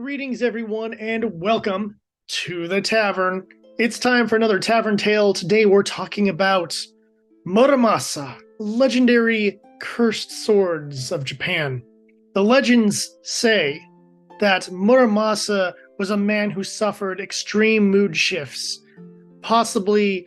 Greetings, everyone, and welcome to the Tavern. It's time for another Tavern Tale. Today we're talking about Muramasa, legendary cursed swords of Japan. The legends say that Muramasa was a man who suffered extreme mood shifts, possibly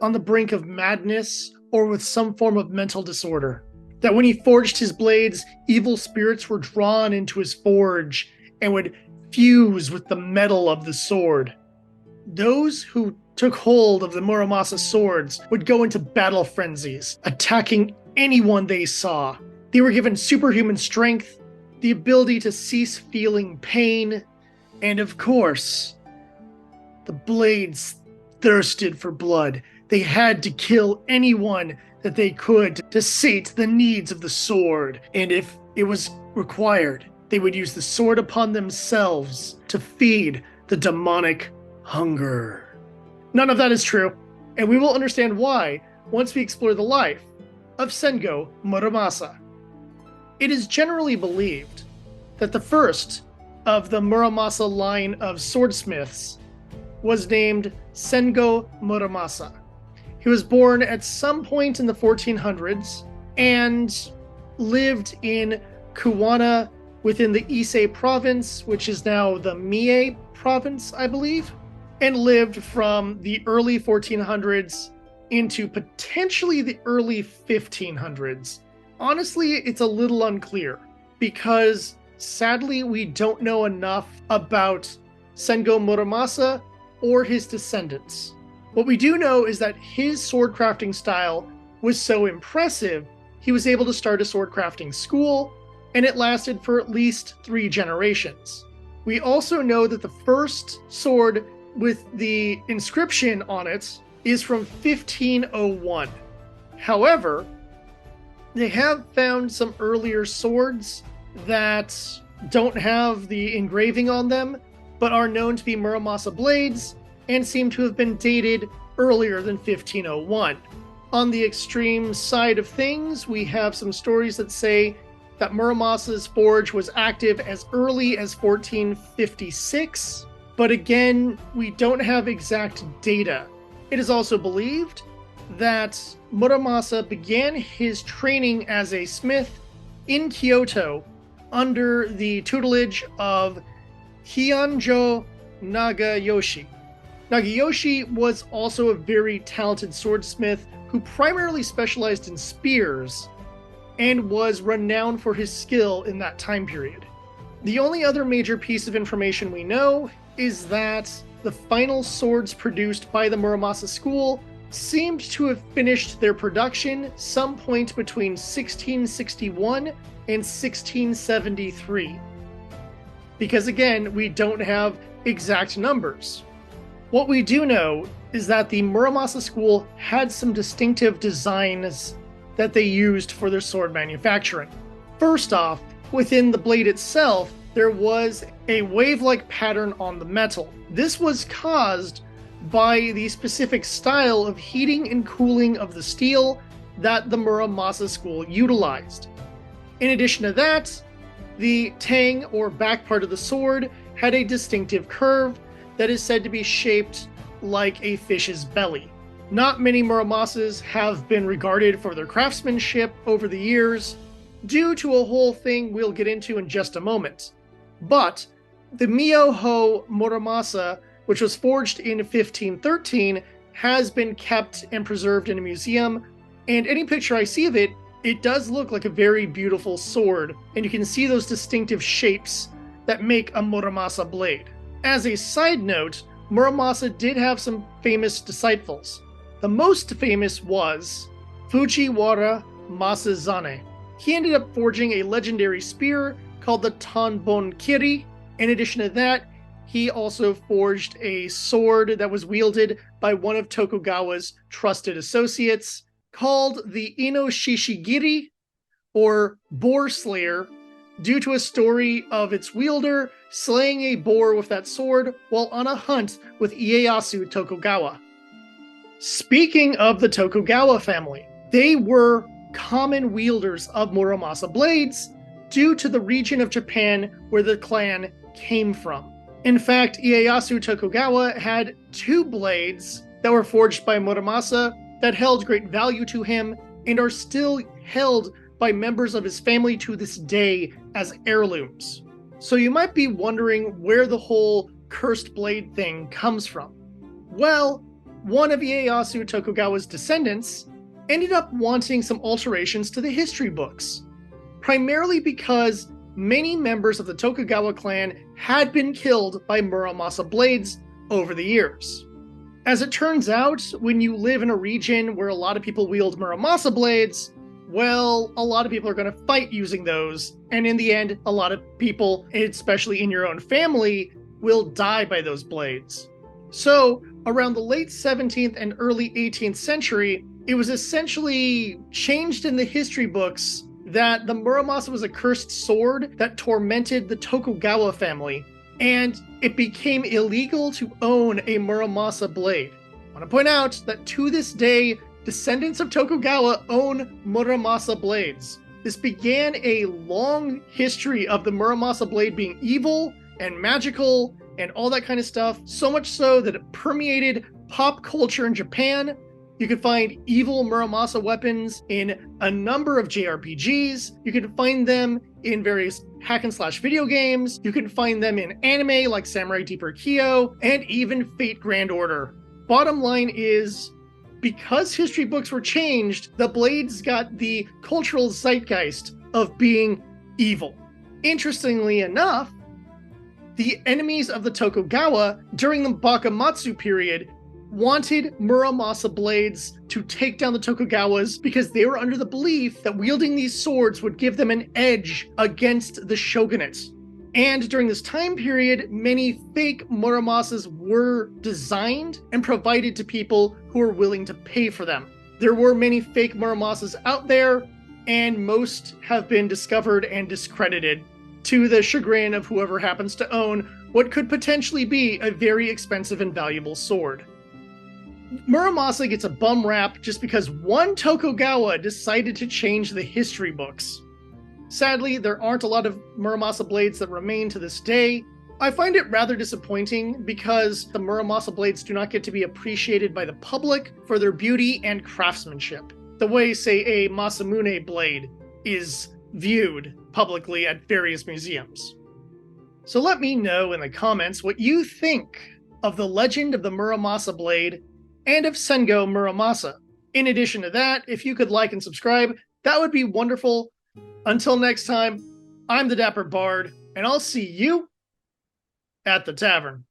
on the brink of madness or with some form of mental disorder. That when he forged his blades, evil spirits were drawn into his forge and would fuse with the metal of the sword. Those who took hold of the Muramasa swords would go into battle frenzies, attacking anyone they saw. They were given superhuman strength, the ability to cease feeling pain, and of course, the blades thirsted for blood. They had to kill anyone that they could to sate the needs of the sword, and if it was required, they would use the sword upon themselves to feed the demonic hunger. None of that is true, and we will understand why once we explore the life of Sengo Muramasa. It is generally believed that the first of the Muramasa line of swordsmiths was named Sengo Muramasa. He was born at some point in the 1400s and lived in Kuwana within the Ise province, which is now the Mie province, I believe, and lived from the early 1400s into potentially the early 1500s. Honestly, it's a little unclear because sadly we don't know enough about Sengo Muramasa or his descendants. What we do know is that his sword crafting style was so impressive, he was able to start a sword crafting school, and it lasted for at least 3 generations. We also know that the first sword with the inscription on it is from 1501. However, they have found some earlier swords that don't have the engraving on them, but are known to be Muramasa blades and seem to have been dated earlier than 1501. On the extreme side of things, we have some stories that say that Muramasa's forge was active as early as 1456, but again, we don't have exact data. It is also believed that Muramasa began his training as a smith in Kyoto under the tutelage of Hyanjo Nagayoshi. Nagayoshi was also a very talented swordsmith who primarily specialized in spears and was renowned for his skill in that time period. The only other major piece of information we know is that the final swords produced by the Muramasa school seemed to have finished their production some point between 1661 and 1673. Because again, we don't have exact numbers. What we do know is that the Muramasa school had some distinctive designs that they used for their sword manufacturing. First off, within the blade itself, there was a wave-like pattern on the metal. This was caused by the specific style of heating and cooling of the steel that the Muramasa school utilized. In addition to that, the tang, or back part of the sword, had a distinctive curve that is said to be shaped like a fish's belly. Not many Muramasas have been regarded for their craftsmanship over the years, due to a whole thing we'll get into in just a moment. But the Miyoho Muramasa, which was forged in 1513, has been kept and preserved in a museum, and any picture I see of it, it does look like a very beautiful sword, and you can see those distinctive shapes that make a Muramasa blade. As a side note, Muramasa did have some famous disciples. The most famous was Fujiwara Masazane. He ended up forging a legendary spear called the Tanbon Kiri. In addition to that, he also forged a sword that was wielded by one of Tokugawa's trusted associates called the Inoshishigiri, or Boar Slayer, due to a story of its wielder slaying a boar with that sword while on a hunt with Ieyasu Tokugawa. Speaking of the Tokugawa family, they were common wielders of Muramasa blades due to the region of Japan where the clan came from. In fact, Ieyasu Tokugawa had 2 blades that were forged by Muramasa that held great value to him and are still held by members of his family to this day as heirlooms. So you might be wondering where the whole cursed blade thing comes from. Well, one of Ieyasu Tokugawa's descendants ended up wanting some alterations to the history books, primarily because many members of the Tokugawa clan had been killed by Muramasa blades over the years. As it turns out, when you live in a region where a lot of people wield Muramasa blades, well, a lot of people are going to fight using those, and in the end, a lot of people, especially in your own family, will die by those blades. So, around the late 17th and early 18th century, it was essentially changed in the history books that the Muramasa was a cursed sword that tormented the Tokugawa family, and it became illegal to own a Muramasa blade. I want to point out that to this day, descendants of Tokugawa own Muramasa blades. This began a long history of the Muramasa blade being evil and magical and all that kind of stuff, so much so that it permeated pop culture in Japan. You can find evil Muramasa weapons in a number of JRPGs. You can find them in various hack-and-slash video games. You can find them in anime like Samurai Deeper Kyo, and even Fate Grand Order. Bottom line is, because history books were changed, the blades got the cultural zeitgeist of being evil. Interestingly enough, the enemies of the Tokugawa during the Bakumatsu period wanted Muramasa blades to take down the Tokugawas because they were under the belief that wielding these swords would give them an edge against the shogunate. And during this time period, many fake Muramasas were designed and provided to people who were willing to pay for them. There were many fake Muramasas out there, and most have been discovered and discredited, to the chagrin of whoever happens to own what could potentially be a very expensive and valuable sword. Muramasa gets a bum rap just because one Tokugawa decided to change the history books. Sadly, there aren't a lot of Muramasa blades that remain to this day. I find it rather disappointing because the Muramasa blades do not get to be appreciated by the public for their beauty and craftsmanship, the way, say, a Masamune blade is viewed publicly at various museums. So let me know in the comments what you think of the legend of the Muramasa blade and of Sengo Muramasa. In addition to that, if you could like and subscribe, that would be wonderful. Until next time, I'm the Dapper Bard, and I'll see you at the tavern.